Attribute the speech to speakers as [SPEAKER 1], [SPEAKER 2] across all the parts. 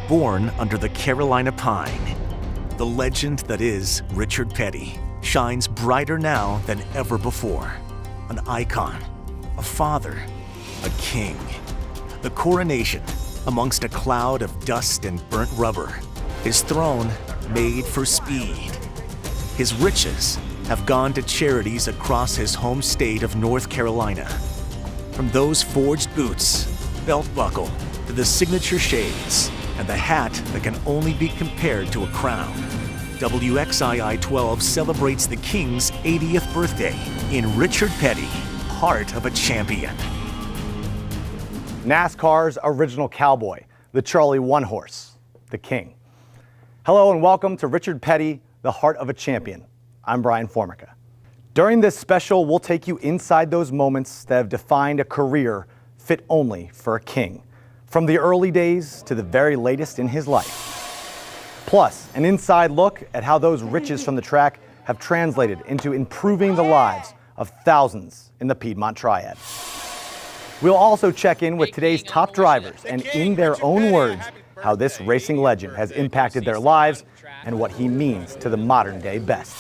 [SPEAKER 1] Born under the Carolina pine, the legend that is Richard Petty shines brighter now than ever before. An icon, a father, a king. The coronation amongst a cloud of dust and burnt rubber. His throne made for speed. His riches have gone to charities across his home state of North Carolina. From those forged boots, belt buckle, to the signature shades, and the hat that can only be compared to a crown. WXII 12 celebrates the King's 80th birthday in Richard Petty, heart of a champion.
[SPEAKER 2] NASCAR's original cowboy, the Charlie One Horse, the King. Hello and welcome to Richard Petty, the heart of a champion. I'm Brian Formica. During this special, we'll take you inside those moments that have defined a career fit only for a king, from the early days to the very latest in his life. Plus, an inside look at how those riches from the track have translated into improving the lives of thousands in the Piedmont Triad. We'll also check in with today's top drivers and, in their own words, how this racing legend has impacted their lives and what he means to the modern day best.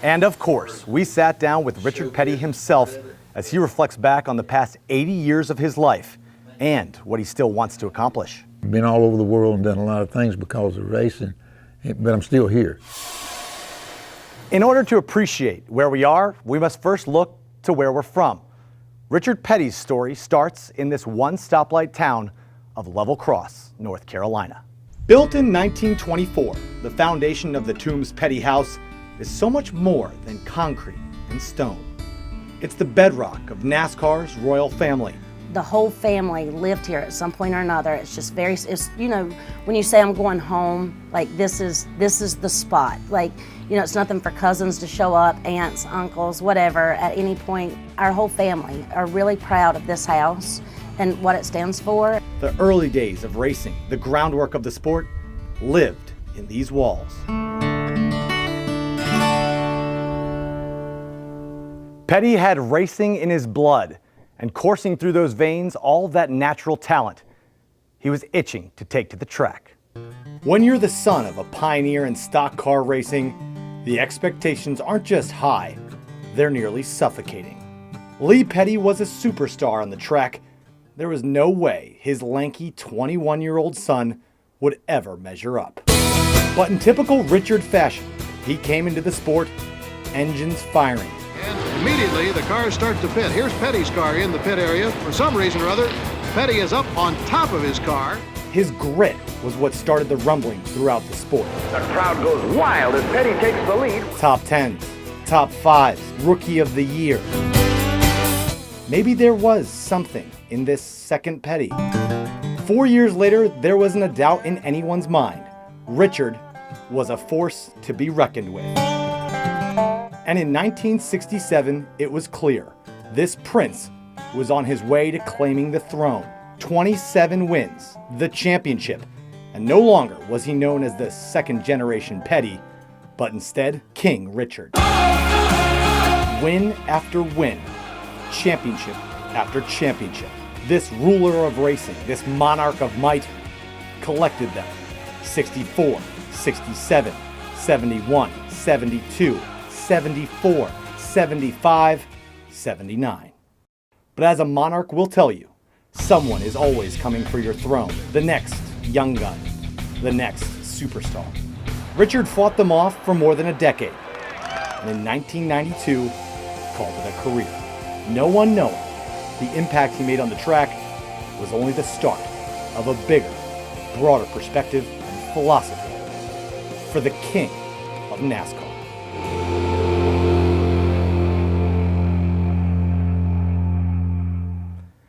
[SPEAKER 2] And of course, we sat down with Richard Petty himself as he reflects back on the past 80 years of his life and what he still wants to accomplish.
[SPEAKER 3] Been all over the world and done a lot of things because of racing, but I'm still here.
[SPEAKER 2] In order to appreciate where we are, we must first look to where we're from. Richard Petty's story starts in this one stoplight town of Level Cross, North Carolina. Built in 1924, the foundation of the Toombs Petty House is so much more than concrete and stone. It's the bedrock of NASCAR's royal family.
[SPEAKER 4] The whole family lived here at some point or another. It's just very, you know, when you say I'm going home, like this is the spot. Like, you know, it's nothing for cousins to show up, aunts, uncles, whatever, at any point. Our whole family are really proud of this house and what it stands for.
[SPEAKER 2] The early days of racing, the groundwork of the sport, lived in these walls. Petty had racing in his blood, and coursing through those veins, all that natural talent he was itching to take to the track. When you're the son of a pioneer in stock car racing, the expectations aren't just high, they're nearly suffocating. Lee Petty was a superstar on the track. There was no way his lanky 21-year-old son would ever measure up. But in typical Richard fashion, he came into the sport, engines firing.
[SPEAKER 5] And immediately the cars start to pit. Here's Petty's car in the pit area. For some reason or other, Petty is up on top of his car.
[SPEAKER 2] His grit was what started the rumblings throughout the sport.
[SPEAKER 6] The crowd goes wild as Petty takes the lead.
[SPEAKER 2] Top 10s, top 5s, Rookie of the Year. Maybe there was something in this second Petty. 4 years later, there wasn't a doubt in anyone's mind. Richard was a force to be reckoned with. And in 1967, it was clear. This prince was on his way to claiming the throne. 27 wins, the championship. And no longer was he known as the second generation Petty, but instead King Richard. Win after win, championship after championship. This ruler of racing, this monarch of might, collected them. 64, 67, 71, 72, 74, 75, 79. But as a monarch will tell you, someone is always coming for your throne. The next young gun, the next superstar. Richard fought them off for more than a decade, and in 1992, called it a career. No one knowing the impact he made on the track was only the start of a bigger, broader perspective and philosophy for the king of NASCAR.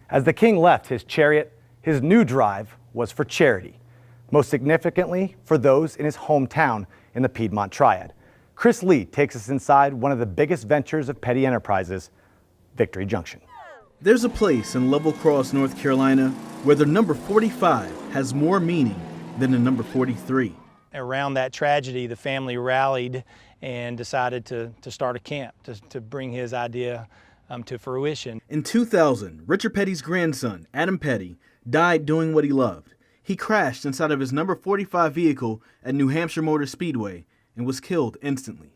[SPEAKER 2] As the king left his chariot, his new drive was for charity, most significantly for those in his hometown in the Piedmont Triad. Chris Lee takes us inside one of the biggest ventures of Petty Enterprises, Victory Junction.
[SPEAKER 7] There's a place in Level Cross, North Carolina, where the number 45 has more meaning than the number 43.
[SPEAKER 8] Around that tragedy, the family rallied and decided to start a camp to bring his idea to fruition.
[SPEAKER 7] In 2000, Richard Petty's grandson, Adam Petty, died doing what he loved. He crashed inside of his number 45 vehicle at New Hampshire Motor Speedway and was killed instantly.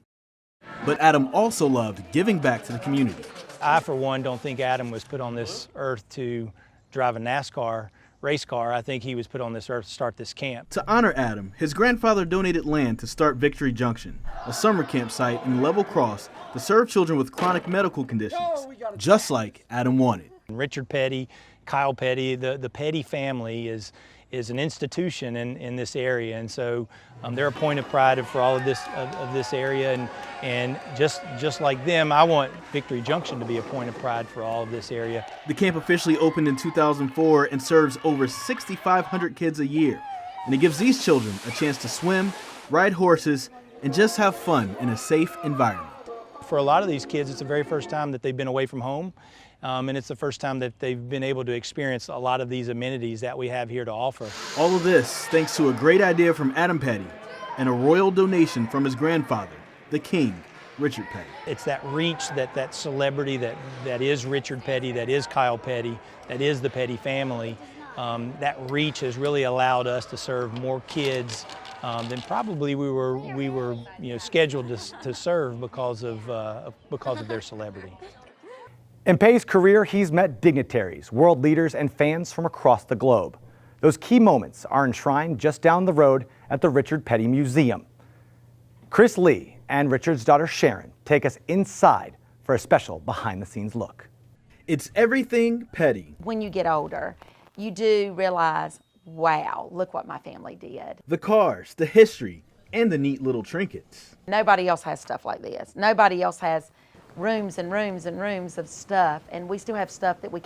[SPEAKER 7] But Adam also loved giving back to the community.
[SPEAKER 8] I, for one, don't think Adam was put on this earth to drive a NASCAR race car. I think he was put on this earth to start this camp.
[SPEAKER 7] To honor Adam, his grandfather donated land to start Victory Junction, a summer campsite in Level Cross to serve children with chronic medical conditions, just like Adam wanted.
[SPEAKER 8] Richard Petty, Kyle Petty, the Petty family is an institution in this area, and so they're a point of pride for all of this area, and just like them, I want Victory Junction to be a point of pride for all of this area.
[SPEAKER 7] The camp officially opened in 2004 and serves over 6,500 kids a year, and it gives these children a chance to swim, ride horses, and just have fun in a safe environment.
[SPEAKER 8] For a lot of these kids, it's the very first time that they've been away from home. And it's the first time that they've been able to experience a lot of these amenities that we have here to offer.
[SPEAKER 7] All of this thanks to a great idea from Adam Petty and a royal donation from his grandfather, the King, Richard Petty.
[SPEAKER 8] It's that reach, that celebrity that is Richard Petty, that is Kyle Petty, that is the Petty family. That reach has really allowed us to serve more kids than probably we were scheduled to serve because of their celebrity.
[SPEAKER 2] In Petty's career, he's met dignitaries, world leaders, and fans from across the globe. Those key moments are enshrined just down the road at the Richard Petty Museum. Chris Lee and Richard's daughter Sharon take us inside for a special behind-the-scenes look.
[SPEAKER 7] It's everything Petty.
[SPEAKER 9] When you get older, you do realize, wow, look what my family did.
[SPEAKER 7] The cars, the history, and the neat little trinkets.
[SPEAKER 9] Nobody else has stuff like this. Nobody else has rooms and rooms and rooms of stuff, and we still have stuff that we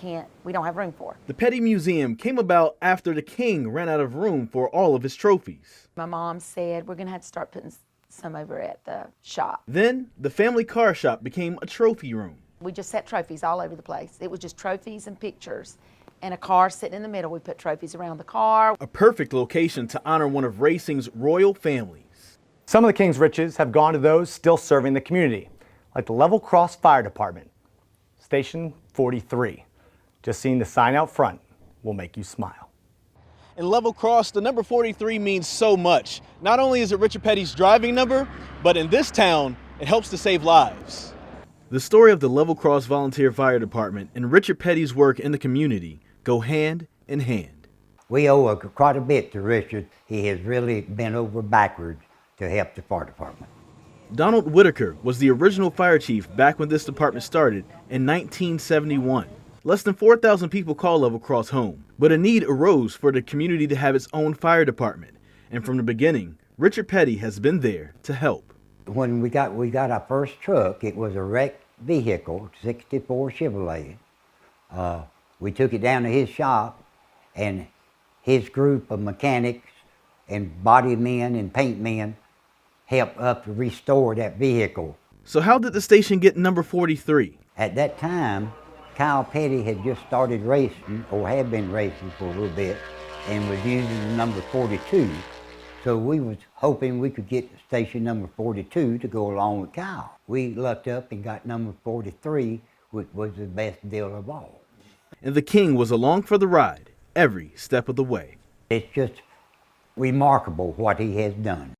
[SPEAKER 9] don't have room for.
[SPEAKER 7] The Petty Museum came about after the King ran out of room for all of his trophies.
[SPEAKER 9] My mom said, we're gonna have to start putting some over at the shop.
[SPEAKER 7] Then the family car shop became a trophy room.
[SPEAKER 9] We just set trophies all over the place. It was just trophies and pictures, and a car sitting in the middle. We put trophies around the car.
[SPEAKER 7] A perfect location to honor one of racing's royal families.
[SPEAKER 2] Some of the King's riches have gone to those still serving the community, like the Level Cross Fire Department, Station 43. Just seeing the sign out front will make you smile.
[SPEAKER 7] In Level Cross, the number 43 means so much. Not only is it Richard Petty's driving number, but in this town, it helps to save lives. The story of the Level Cross Volunteer Fire Department and Richard Petty's work in the community go hand in hand.
[SPEAKER 10] We owe quite a bit to Richard. He has really bent over backwards to help the fire department.
[SPEAKER 7] Donald Whitaker was the original fire chief back when this department started in 1971. Less than 4,000 people call Level Cross home, but a need arose for the community to have its own fire department. And from the beginning, Richard Petty has been there to help.
[SPEAKER 10] When we got our first truck, it was a wrecked vehicle, 64 Chevrolet. We took it down to his shop, and his group of mechanics and body men and paint men helped up to restore that vehicle.
[SPEAKER 7] So how did the station get number 43?
[SPEAKER 10] At that time, Kyle Petty had just started racing, or had been racing for a little bit, and was using the number 42. So we was hoping we could get station number 42 to go along with Kyle. We lucked up and got number 43, which was the best deal of all.
[SPEAKER 7] And the King was along for the ride, every step of the way.
[SPEAKER 10] It's just remarkable what he has done.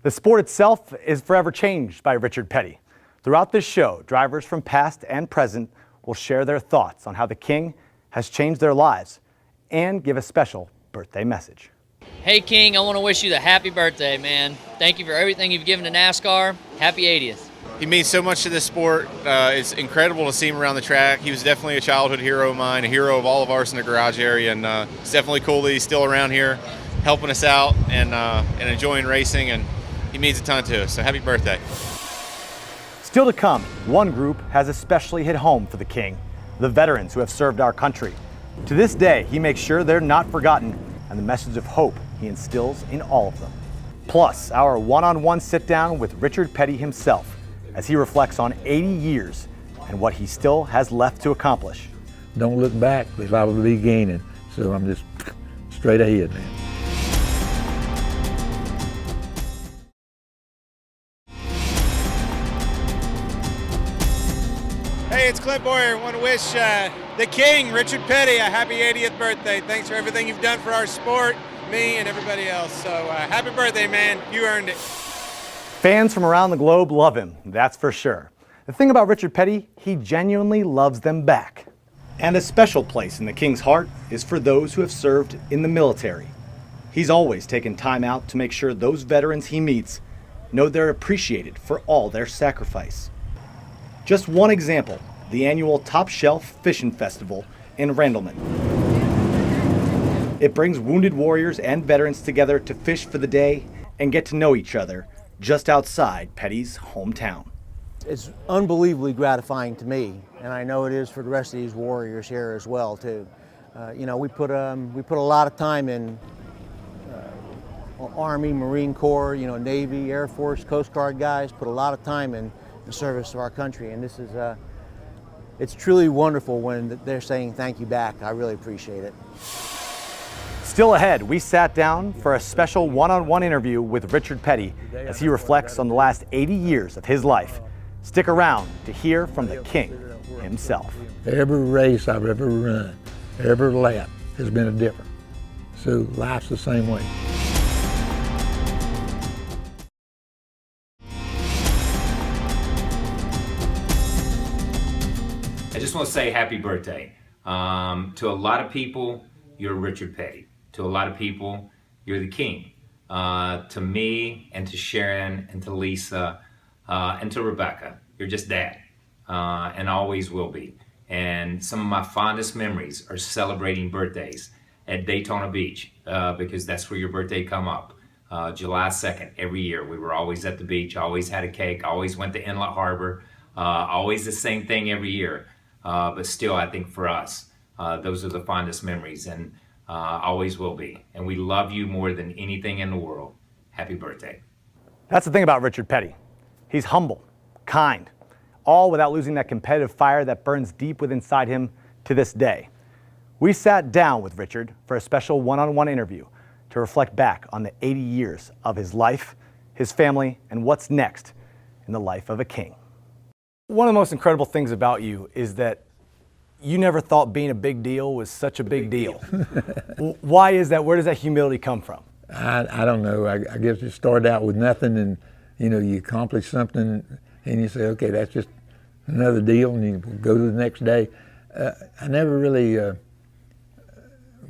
[SPEAKER 2] The sport itself is forever changed by Richard Petty. Throughout this show, drivers from past and present will share their thoughts on how the King has changed their lives and give a special birthday message.
[SPEAKER 11] Hey King, I want to wish you the happy birthday, man. Thank you for everything you've given to NASCAR. Happy 80th.
[SPEAKER 12] He means so much to this sport. It's incredible to see him around the track. He was definitely a childhood hero of mine, a hero of all of ours in the garage area, and it's definitely cool that he's still around here helping us out and enjoying racing, and he means a ton to us, so happy birthday.
[SPEAKER 2] Still to come, one group has especially hit home for the King, the veterans who have served our country. To this day, he makes sure they're not forgotten and the message of hope he instills in all of them. Plus, our one-on-one sit-down with Richard Petty himself as he reflects on 80 years and what he still has left to accomplish.
[SPEAKER 3] Don't look back, because I will be gaining, so I'm just straight ahead, man.
[SPEAKER 13] Hey, it's Clint Boyer. I want to wish the King, Richard Petty, a happy 80th birthday. Thanks for everything you've done for our sport me and everybody else. So happy birthday, man. You earned it.
[SPEAKER 2] Fans from around the globe love him, that's for sure. The thing about Richard Petty, he genuinely loves them back. And a special place in the King's heart is for those who have served in the military. He's always taken time out to make sure those veterans he meets know they're appreciated for all their sacrifice. Just one example, the annual Top Shelf Fishing Festival in Randleman. It brings wounded warriors and veterans together to fish for the day and get to know each other just outside Petty's hometown.
[SPEAKER 14] It's unbelievably gratifying to me, and I know it is for the rest of these warriors here as well too. We put a lot of time in Army, Marine Corps, Navy, Air Force, Coast Guard guys put a lot of time in the service of our country, and this is it's truly wonderful when they're saying thank you back. I really appreciate it.
[SPEAKER 2] Still ahead, we sat down for a special one-on-one interview with Richard Petty as he reflects on the last 80 years of his life. Stick around to hear from the King himself.
[SPEAKER 3] Every race I've ever run, every lap has been a different. So life's the same way.
[SPEAKER 15] I just want to say happy birthday. To a lot of people, you're Richard Petty. To a lot of people, you're the King. To me and to Sharon and to Lisa and to Rebecca, you're just Dad, and always will be. And some of my fondest memories are celebrating birthdays at Daytona Beach, because that's where your birthday come up. July 2nd, every year, we were always at the beach, always had a cake, always went to Inlet Harbor, always the same thing every year. But still, I think for us, those are the fondest memories, and always will be. And we love you more than anything in the world. Happy birthday.
[SPEAKER 2] That's the thing about Richard Petty. He's humble, kind, all without losing that competitive fire that burns deep within inside him to this day. We sat down with Richard for a special one-on-one interview to reflect back on the 80 years of his life, his family, and what's next in the life of a king. One of the most incredible things about you is that you never thought being a big deal was such a big deal. Why is that? Where does that humility come from?
[SPEAKER 3] I don't know. I guess you start out with nothing, and you accomplish something, and you say, okay, that's just another deal, and you go to the next day. I never really,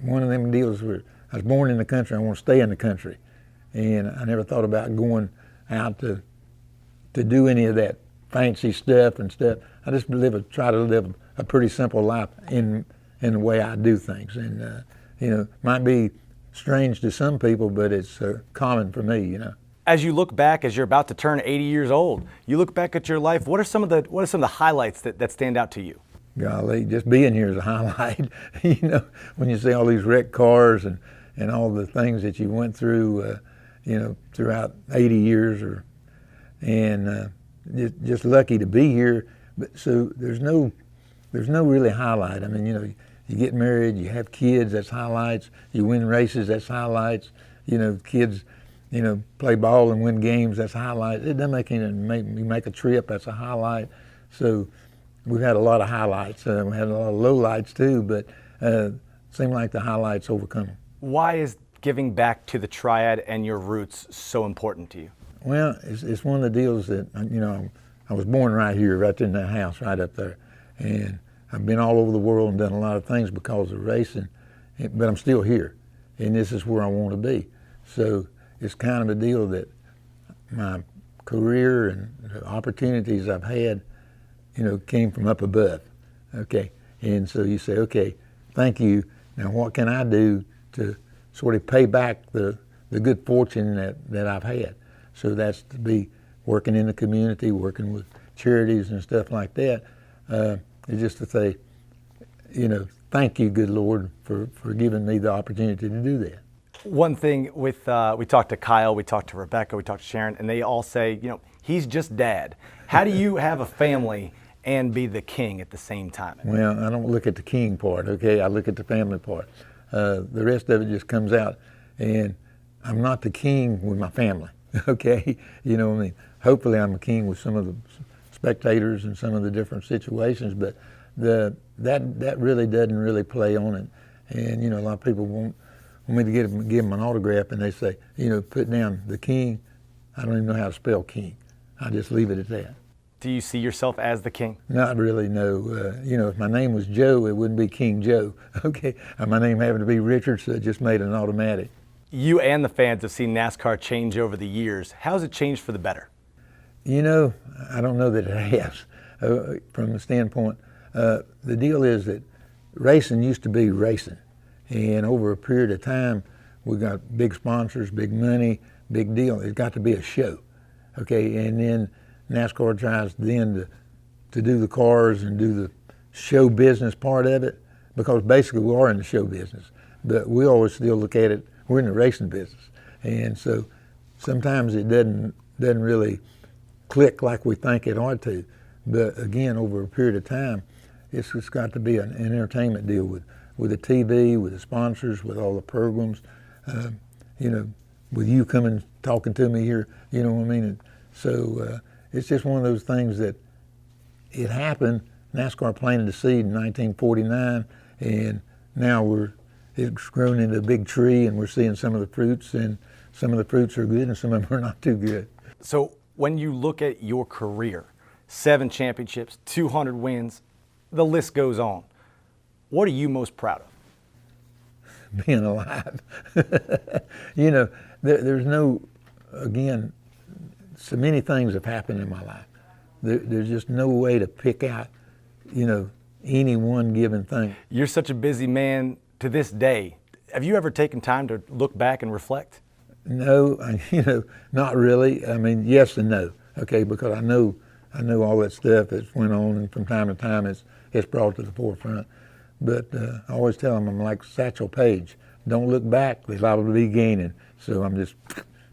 [SPEAKER 3] one of them deals where I was born in the country, I want to stay in the country, and I never thought about going out to do any of that fancy stuff and stuff. I just try to live a pretty simple life in the way I do things, and might be strange to some people, but it's common for me.
[SPEAKER 2] As you look back, as you're about to turn 80 years old, you look back at your life. What are some of the highlights that stand out to you?
[SPEAKER 3] Golly, just being here is a highlight. When you see all these wrecked cars and all the things that you went through, throughout 80 years, and just lucky to be here. But so there's no really highlight. I mean, you get married, you have kids, that's highlights. You win races, that's highlights. Kids, play ball and win games, that's highlights. It doesn't make a trip, that's a highlight. So we've had a lot of highlights. We had a lot of lowlights too, but it seemed like the highlights overcome them.
[SPEAKER 2] Why is giving back to the Triad and your roots so important to you?
[SPEAKER 3] Well, it's one of the deals that, I was born right here, right in that house, right up there. And I've been all over the world and done a lot of things because of racing, but I'm still here. And this is where I want to be. So it's kind of a deal that my career and the opportunities I've had, came from up above. Okay. And so you say, okay, thank you. Now what can I do to sort of pay back the good fortune that I've had? So that's to be working in the community, working with charities and stuff like that. It's just to say, thank you, good Lord, for giving me the opportunity to do that.
[SPEAKER 2] One thing we talked to Kyle, we talked to Rebecca, we talked to Sharon, and they all say, he's just Dad. How do you have a family and be the king at the same time?
[SPEAKER 3] Well, I don't look at the king part, okay? I look at the family part. The rest of it just comes out, and I'm not the king with my family, okay? Hopefully I'm a king with some of the spectators and some of the different situations, but that really doesn't really play on it. And a lot of people want me to give them an autograph, and they say, you know, put down the king. I don't even know how to spell king. I just leave it at that.
[SPEAKER 2] Do you see yourself as the king?
[SPEAKER 3] Not really, no. You know, if my name was Joe, it wouldn't be King Joe. Okay, my name happened to be Richard, so it just made it an automatic.
[SPEAKER 2] You and the fans have seen NASCAR change over the years. How has it changed for the better?
[SPEAKER 3] You know, I don't know that it has. From the standpoint, the deal is that racing used to be racing, and over a period of time, we got big sponsors, big money, big deal. It's got to be a show, okay? And then NASCAR tries then to do the cars and do the show business part of it, because basically we are in the show business, but we always still look at it, we're in the racing business. And so sometimes it doesn't really click like we think it ought to. But again, over a period of time, it's just got to be an entertainment deal with the TV, with the sponsors, with all the programs, you know, with you coming talking to me here, you know what I mean? And so it's just one of those things that it happened. NASCAR planted the seed in 1949, and now it's grown into a big tree, and we're seeing some of the fruits, and some of the fruits are good and some of them are not too good.
[SPEAKER 2] So when you look at your career, 7 championships, 200 wins, the list goes on. What are you most proud of?
[SPEAKER 3] Being alive. You know, there's no, again, so many things have happened in my life. There's just no way to pick out, you know, any one given thing.
[SPEAKER 2] You're such a busy man to this day. Have you ever taken time to look back and reflect?
[SPEAKER 3] No, you know, not really. I mean, yes and no, okay, because I know all that stuff that's went on, and from time to time it's brought to the forefront. But I always tell them I'm like Satchel Paige. Don't look back, they're liable to be gaining. So I'm just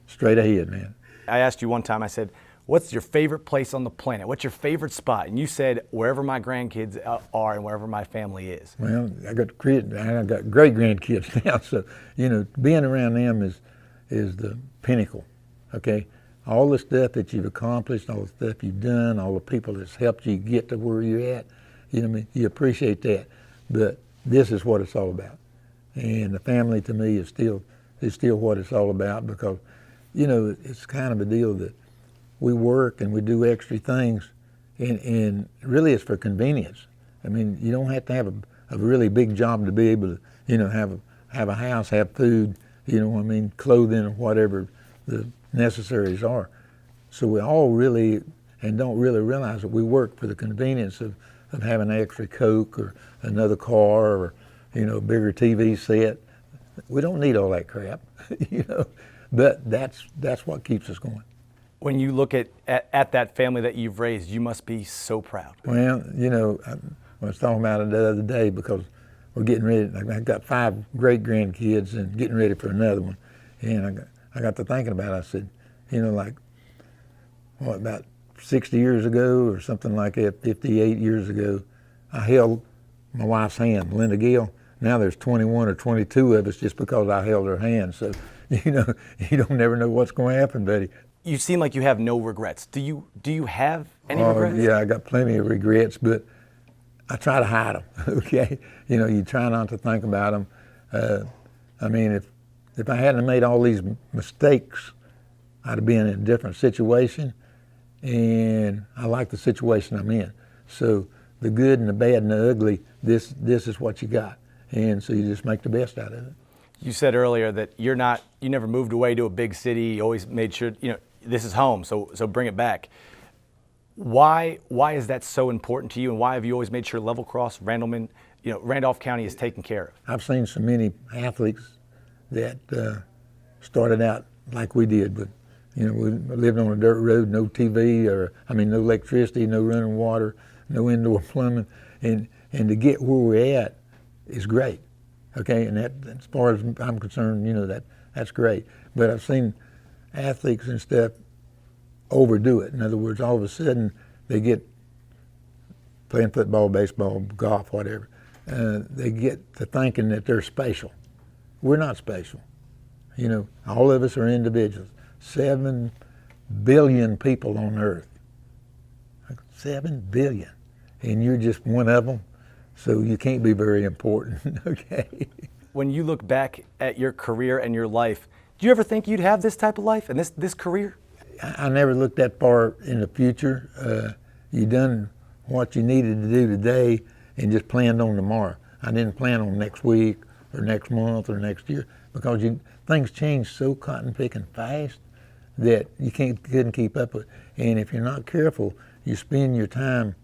[SPEAKER 3] straight ahead, man.
[SPEAKER 2] I asked you one time, I said, what's your favorite place on the planet? What's your favorite spot? And you said, wherever my grandkids are and wherever my family is.
[SPEAKER 3] Well, I got great grandkids now, so, you know, being around them is the pinnacle, okay? All the stuff that you've accomplished, all the stuff you've done, all the people that's helped you get to where you're at, you know what I mean? You appreciate that, but this is what it's all about. And the family to me is still what it's all about, because, you know, it's kind of a deal that we work and we do extra things, and really it's for convenience. I mean, you don't have to have a really big job to be able to, you know, have a house, have food, you know what I mean, clothing or whatever the necessaries are. So we all really, and don't really realize that we work for the convenience of having an extra Coke or another car or, you know, a bigger TV set. We don't need all that crap, you know, but that's what keeps us going.
[SPEAKER 2] When you look at that family that you've raised, you must be so proud.
[SPEAKER 3] Well, you know, I was talking about it the other day, because we're getting ready. I've got 5 great grandkids and getting ready for another one. And I got to thinking about it. I said, you know, like, what, about 60 years ago or something like that, 58 years ago, I held my wife's hand, Linda Gill. Now there's 21 or 22 of us just because I held her hand. So, you know, you don't never know what's going to happen, buddy.
[SPEAKER 2] You seem like you have no regrets. Do you have any regrets?
[SPEAKER 3] Yeah, I got plenty of regrets, but I try to hide them, okay? You know, you try not to think about them. I mean, if I hadn't made all these mistakes, I'd have been in a different situation, and I like the situation I'm in. So the good and the bad and the ugly, this is what you got. And so you just make the best out of it.
[SPEAKER 2] You said earlier that you never moved away to a big city. You always made sure, you know, this is home, so bring it back. Why is that so important to you, and why have you always made sure Level Cross, Randleman, you know, Randolph County is taken care of?
[SPEAKER 3] I've seen so many athletes that started out like we did, but, you know, we lived on a dirt road, no TV, no electricity, no running water, no indoor plumbing, and to get where we're at is great, okay? And that, as far as I'm concerned, you know, that's great. But I've seen athletes and stuff overdo it. In other words, all of a sudden they get playing football, baseball, golf, whatever. They get to thinking that they're special. We're not special. You know, all of us are individuals. 7 billion people on Earth. 7 billion. And you're just one of them. So you can't be very important, okay?
[SPEAKER 2] When you look back at your career and your life, do you ever think you'd have this type of life and this career?
[SPEAKER 3] I never looked that far in the future. You done what you needed to do today and just planned on tomorrow. I didn't plan on next week or next month or next year because things change so cotton picking fast that you couldn't keep up with. And if you're not careful, you spend your time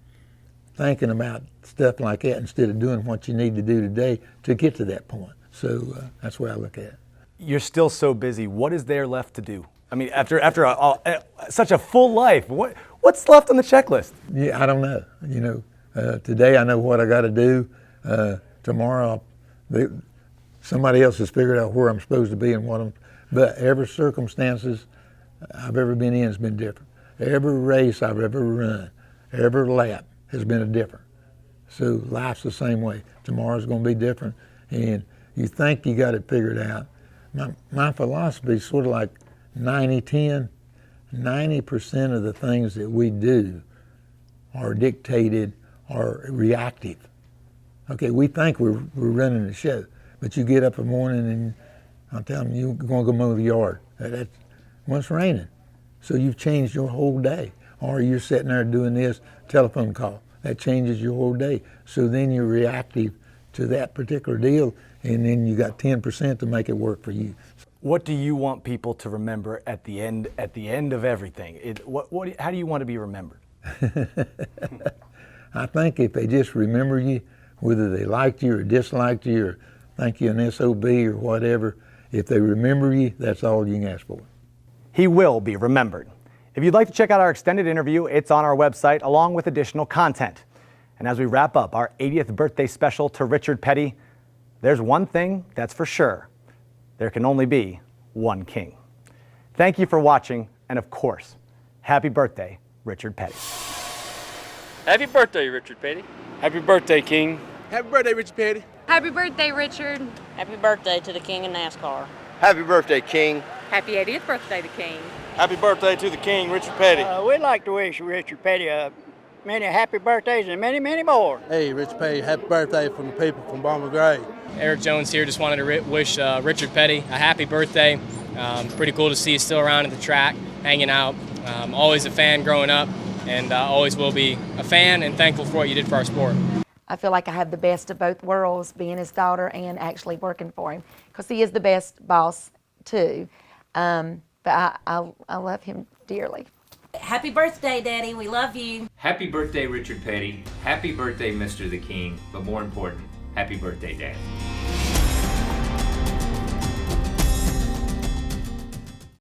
[SPEAKER 3] thinking about stuff like that instead of doing what you need to do today to get to that point. So that's the way I look at it.
[SPEAKER 2] You're still so busy. What is there left to do? I mean, after such a full life, what's left on the checklist?
[SPEAKER 3] Yeah, I don't know. You know, today I know what I got to do. Tomorrow, somebody else has figured out where I'm supposed to be and what I'm. But every circumstances I've ever been in has been different. Every race I've ever run, every lap has been a different. So life's the same way. Tomorrow's going to be different, and you think you got it figured out. My philosophy is sort of like 90-10. 90% of the things that we do are dictated or reactive. Okay, we think we're running the show, but you get up in the morning and I'm telling you, you're going to go mow the yard. That's when it's raining. So you've changed your whole day. Or you're sitting there doing this telephone call. That changes your whole day. So then you're reactive to that particular deal, and then you got 10% to make it work for you.
[SPEAKER 2] What do you want people to remember at the end of everything? How do you want to be remembered?
[SPEAKER 3] I think if they just remember you, whether they liked you or disliked you or think you an SOB or whatever, if they remember you, that's all you can ask for.
[SPEAKER 2] He will be remembered. If you'd like to check out our extended interview, it's on our website along with additional content. And as we wrap up our 80th birthday special to Richard Petty, there's one thing that's for sure. There can only be one king. Thank you for watching, and of course, happy birthday, Richard Petty.
[SPEAKER 16] Happy birthday, Richard Petty.
[SPEAKER 13] Happy birthday, King.
[SPEAKER 16] Happy birthday, Richard Petty.
[SPEAKER 17] Happy birthday, Richard.
[SPEAKER 4] Happy birthday to the king of NASCAR.
[SPEAKER 13] Happy birthday, King.
[SPEAKER 17] Happy 80th birthday, the king.
[SPEAKER 13] Happy birthday to the King, Richard Petty.
[SPEAKER 18] We'd like to wish Richard Petty many happy birthdays and many, many more.
[SPEAKER 19] Hey, Richard Petty, happy birthday from the people from Bomber Gray.
[SPEAKER 20] Eric Jones here. Just wanted to wish Richard Petty a happy birthday. Pretty cool to see you still around at the track, hanging out. Always a fan growing up, and always will be a fan and thankful for what you did for our sport.
[SPEAKER 9] I feel like I have the best of both worlds, being his daughter and actually working for him, because he is the best boss too. But I love him dearly.
[SPEAKER 4] Happy birthday, Daddy. We love you.
[SPEAKER 15] Happy birthday, Richard Petty. Happy birthday, Mr. the King. But more important, happy birthday, Dad.